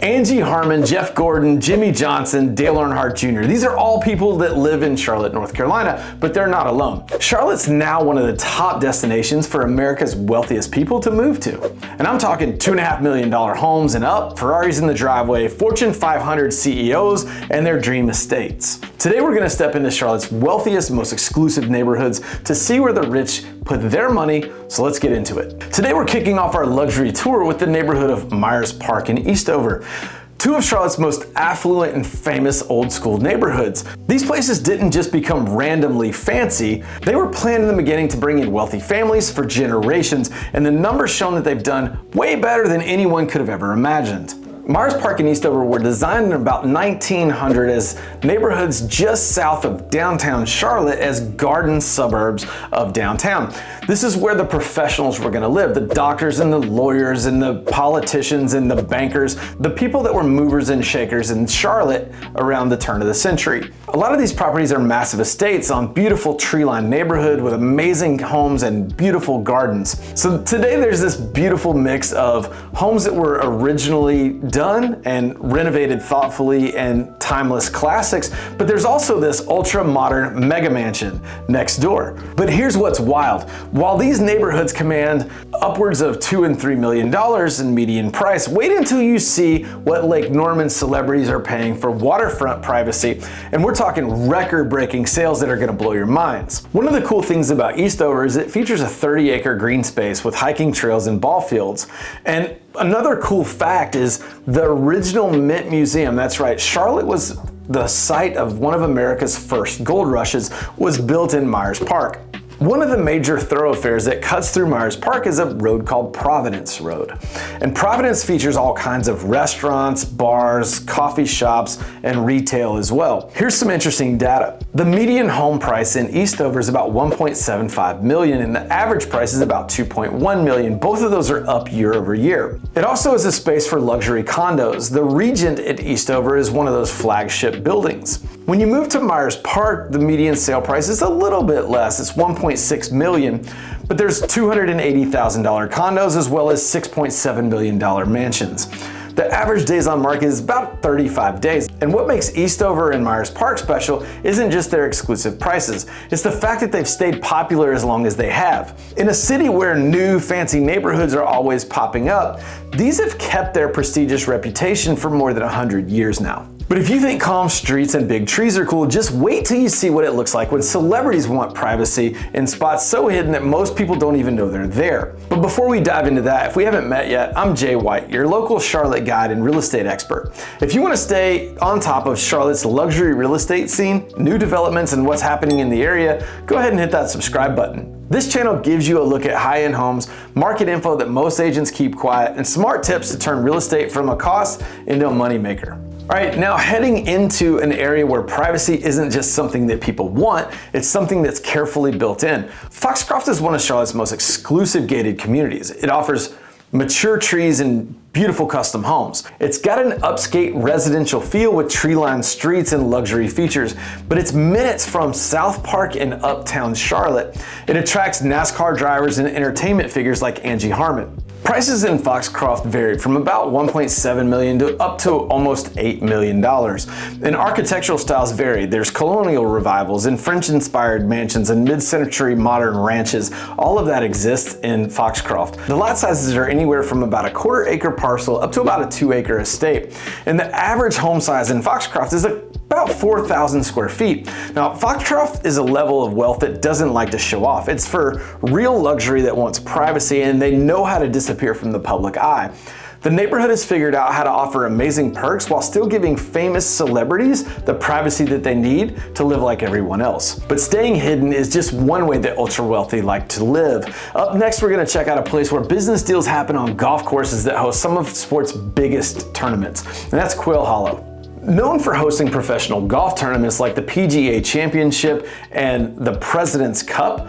Angie Harmon, Jeff Gordon, Jimmy Johnson, Dale Earnhardt Jr. These are all people that live in Charlotte, North Carolina, but they're not alone. Charlotte's now one of the top destinations for America's wealthiest people to move to. And I'm talking $2.5 million homes and up, Ferraris in the driveway, Fortune 500 CEOs, and their dream estates. Today we're gonna step into Charlotte's wealthiest, most exclusive neighborhoods to see where the rich put their money, so let's get into it. Today we're kicking off our luxury tour with the neighborhood of Myers Park in Eastover, two of Charlotte's most affluent and famous old school neighborhoods. These places didn't just become randomly fancy, they were planned in the beginning to bring in wealthy families for generations, and the numbers shown that they've done way better than anyone could have ever imagined. Myers Park and Eastover were designed in about 1900 as neighborhoods just south of downtown Charlotte as garden suburbs of downtown. This is where the professionals were gonna live, the doctors and the lawyers and the politicians and the bankers, the people that were movers and shakers in Charlotte around the turn of the century. A lot of these properties are massive estates on beautiful tree-lined neighborhood with amazing homes and beautiful gardens. So today there's this beautiful mix of homes that were originally done and renovated thoughtfully and timeless classics, but there's also this ultra-modern mega mansion next door. But here's what's wild. While these neighborhoods command upwards of $2 and $3 million in median price, wait until you see what Lake Norman celebrities are paying for waterfront privacy, and we're talking record-breaking sales that are gonna blow your minds. One of the cool things about Eastover is it features a 30-acre green space with hiking trails and ball fields. And another cool fact is the original Mint Museum, that's right, Charlotte was the site of one of America's first gold rushes, was built in Myers Park. One of the major thoroughfares that cuts through Myers Park is a road called Providence Road. And Providence features all kinds of restaurants, bars, coffee shops, and retail as well. Here's some interesting data. The median home price in Eastover is about $1.75 million, and the average price is about $2.1 million. Both of those are up year over year. It also is a space for luxury condos. The Regent at Eastover is one of those flagship buildings. When you move to Myers Park, the median sale price is a little bit less. It's $1.6 million, but there's $280,000 condos as well as $6.7 million mansions. The average days on market is about 35 days. And what makes Eastover and Myers Park special isn't just their exclusive prices, it's the fact that they've stayed popular as long as they have. In a city where new fancy neighborhoods are always popping up, these have kept their prestigious reputation for more than 100 years now. But if you think calm streets and big trees are cool, just wait till you see what it looks like when celebrities want privacy in spots so hidden that most people don't even know they're there. But before we dive into that, if we haven't met yet, I'm Jay White, your local Charlotte guide and real estate expert. If you want to stay on top of Charlotte's luxury real estate scene, new developments, and what's happening in the area, go ahead and hit that subscribe button. This channel gives you a look at high-end homes, market info that most agents keep quiet, and smart tips to turn real estate from a cost into a moneymaker. All right, now heading into an area where privacy isn't just something that people want, it's something that's carefully built in. Foxcroft is one of Charlotte's most exclusive gated communities. It offers mature trees and beautiful custom homes. It's got an upscale residential feel with tree-lined streets and luxury features, but it's minutes from South Park in uptown Charlotte. It attracts NASCAR drivers and entertainment figures like Angie Harmon. Prices in Foxcroft varied from about $1.7 million to up to almost $8 million. And architectural styles varied. There's colonial revivals and French-inspired mansions and mid-century modern ranches. All of that exists in Foxcroft. The lot sizes are anywhere from about a quarter-acre parcel up to about a 2-acre estate. And the average home size in Foxcroft is about 4,000 square feet. Now, Foxcroft is a level of wealth that doesn't like to show off. It's for real luxury that wants privacy, and they know how to disappear from the public eye. The neighborhood has figured out how to offer amazing perks while still giving famous celebrities the privacy that they need to live like everyone else. But staying hidden is just one way that ultra wealthy like to live. Up next, we're gonna check out a place where business deals happen on golf courses that host some of sport's biggest tournaments, and that's Quail Hollow. Known for hosting professional golf tournaments like the PGA Championship and the President's Cup,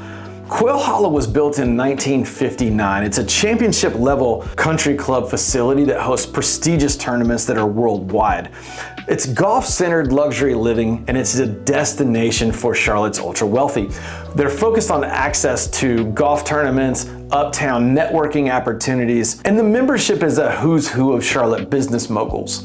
Quail Hollow was built in 1959. It's a championship-level country club facility that hosts prestigious tournaments that are worldwide. It's golf-centered luxury living, and it's a destination for Charlotte's ultra-wealthy. They're focused on access to golf tournaments, uptown networking opportunities, and the membership is a who's who of Charlotte business moguls.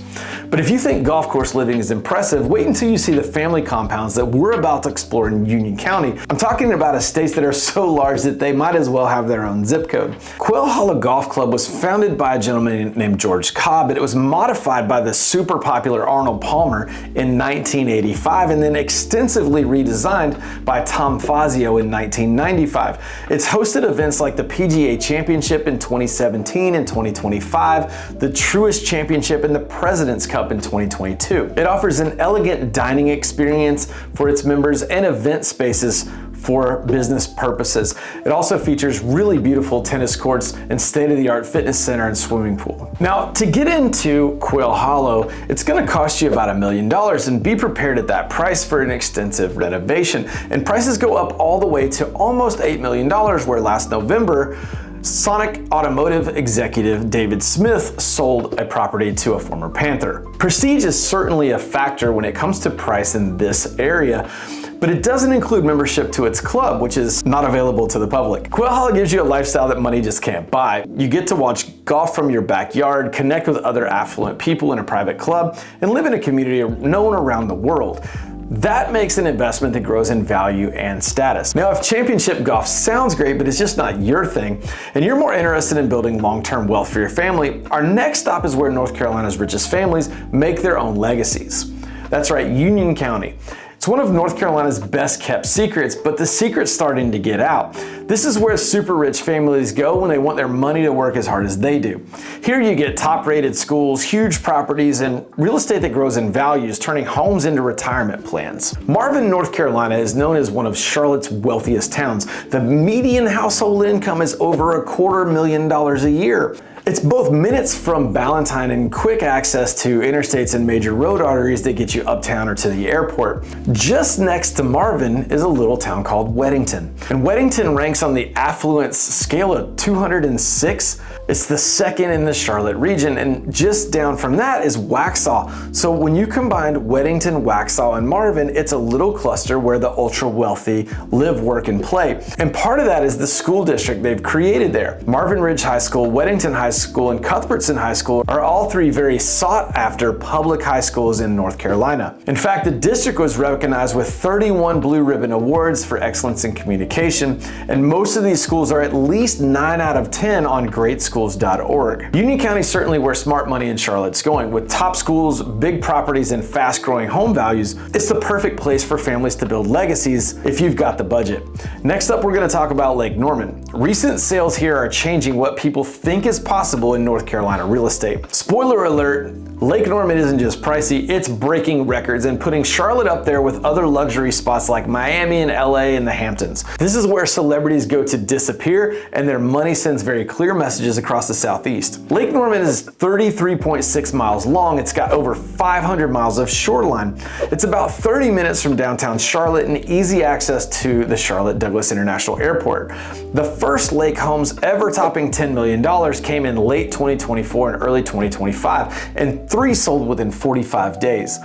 But if you think golf course living is impressive, wait until you see the family compounds that we're about to explore in Union County. I'm talking about estates that are so large that they might as well have their own zip code. Quail Hollow Golf Club was founded by a gentleman named George Cobb, but it was modified by the super popular Arnold Palmer in 1985 and then extensively redesigned by Tom Fazio in 1995. It's hosted events like the PGA Championship in 2017 and 2025, the Truist Championship and the President's Cup in 2022. It offers an elegant dining experience for its members and event spaces for business purposes. It also features really beautiful tennis courts and state-of-the-art fitness center and swimming pool. Now, to get into Quail Hollow, it's gonna cost you about $1 million, and be prepared at that price for an extensive renovation. And prices go up all the way to almost $8 million, where last November, Sonic Automotive executive David Smith sold a property to a former Panther. Prestige is certainly a factor when it comes to price in this area, but it doesn't include membership to its club, which is not available to the public. Quail Hollow gives you a lifestyle that money just can't buy. You get to watch golf from your backyard, connect with other affluent people in a private club, and live in a community known around the world. That makes an investment that grows in value and status. Now, if championship golf sounds great, but it's just not your thing, and you're more interested in building long-term wealth for your family, our next stop is where North Carolina's richest families make their own legacies. That's right, Union County. It's one of North Carolina's best kept secrets, but the secret's starting to get out. This is where super rich families go when they want their money to work as hard as they do. Here you get top rated schools, huge properties, and real estate that grows in values, turning homes into retirement plans. Marvin, North Carolina is known as one of Charlotte's wealthiest towns. The median household income is over $250,000 a year. It's both minutes from Ballantyne and quick access to interstates and major road arteries that get you uptown or to the airport. Just next to Marvin is a little town called Weddington. And Weddington ranks on the affluence scale of 206. It's the second in the Charlotte region, and just down from that is Waxhaw. So when you combine Weddington, Waxhaw, and Marvin, it's a little cluster where the ultra wealthy live, work, and play. And part of that is the school district they've created there. Marvin Ridge High School, Weddington High School, and Cuthbertson High School are all three very sought after public high schools in North Carolina. In fact, the district was recognized with 31 Blue Ribbon Awards for excellence in communication, and most of these schools are at least 9 out of 10 on greatschools.org. Union County is certainly where smart money in Charlotte's going. With top schools, big properties, and fast growing home values, it's the perfect place for families to build legacies if you've got the budget. Next up, we're going to talk about Lake Norman. Recent sales here are changing what people think is possible in North Carolina real estate. Spoiler alert, Lake Norman isn't just pricey, it's breaking records and putting Charlotte up there with other luxury spots like Miami and LA and the Hamptons. This is where celebrities go to disappear and their money sends very clear messages across the Southeast. Lake Norman is 33.6 miles long. It's got over 500 miles of shoreline. It's about 30 minutes from downtown Charlotte and easy access to the Charlotte Douglas International Airport. The first lake homes ever topping $10 million came in late 2024 and early 2025, and 3 sold within 45 days.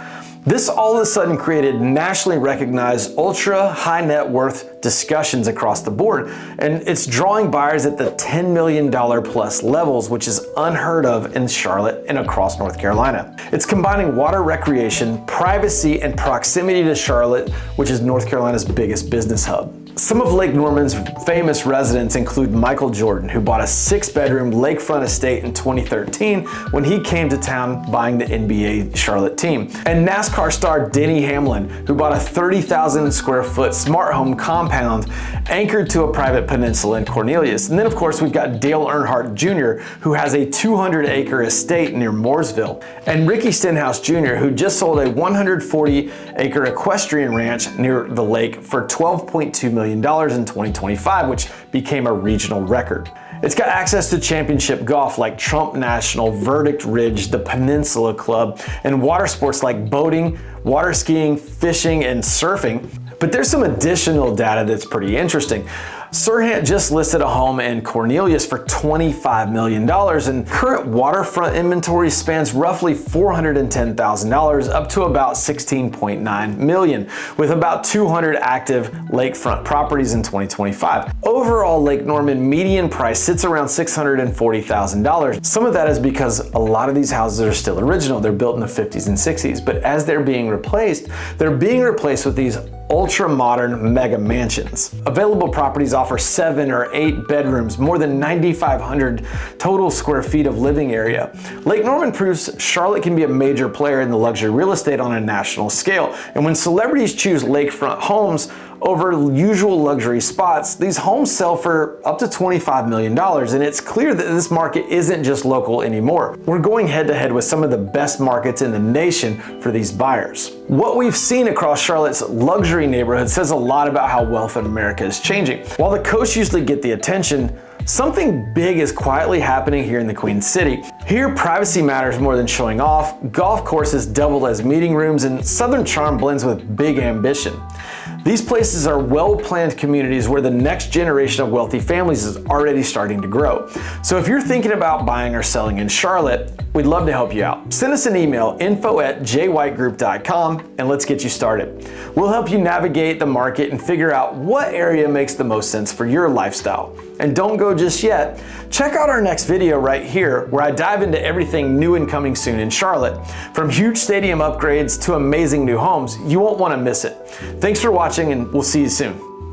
This all of a sudden created nationally recognized ultra high net worth discussions across the board, and it's drawing buyers at the $10 million plus levels, which is unheard of in Charlotte and across North Carolina. It's combining water recreation, privacy, and proximity to Charlotte, which is North Carolina's biggest business hub. Some of Lake Norman's famous residents include Michael Jordan, who bought a 6-bedroom lakefront estate in 2013 when he came to town buying the NBA Charlotte team, and NASCAR star Denny Hamlin, who bought a 30,000 square foot smart home compound anchored to a private peninsula in Cornelius. And then of course we've got Dale Earnhardt Jr., who has a 200-acre estate near Mooresville, and Ricky Stenhouse Jr., who just sold a 140-acre equestrian ranch near the lake for $12.2 million in 2025, which became a regional record. It's got access to championship golf like Trump National, Verdict Ridge, the Peninsula Club, and water sports like boating, water skiing, fishing, and surfing. But there's some additional data that's pretty interesting. Serhant just listed a home in Cornelius for $25 million, and current waterfront inventory spans roughly $410,000 up to about $16.9 million, with about 200 active lakefront properties in 2025. Overall, Lake Norman median price sits around $640,000. Some of that is because a lot of these houses are still original. They're built in the 50s and 60s, but as they're being replaced with these ultra-modern mega mansions. Available properties offer 7 or 8 bedrooms, more than 9,500 total square feet of living area. Lake Norman proves Charlotte can be a major player in the luxury real estate on a national scale. And when celebrities choose lakefront homes over usual luxury spots, these homes sell for up to $25 million, and it's clear that this market isn't just local anymore. We're going head to head with some of the best markets in the nation for these buyers. What we've seen across Charlotte's luxury neighborhood says a lot about how wealth in America is changing. While the coasts usually get the attention, something big is quietly happening here in the Queen City. Here, privacy matters more than showing off, golf courses double as meeting rooms, and Southern charm blends with big ambition. These places are well-planned communities where the next generation of wealthy families is already starting to grow. So if you're thinking about buying or selling in Charlotte, we'd love to help you out. Send us an email, info@jwhitegroup.com, and let's get you started. We'll help you navigate the market and figure out what area makes the most sense for your lifestyle. And don't go just yet. Check out our next video right here, where I dive into everything new and coming soon in Charlotte. From huge stadium upgrades to amazing new homes, you won't want to miss it. Thanks for watching, and we'll see you soon.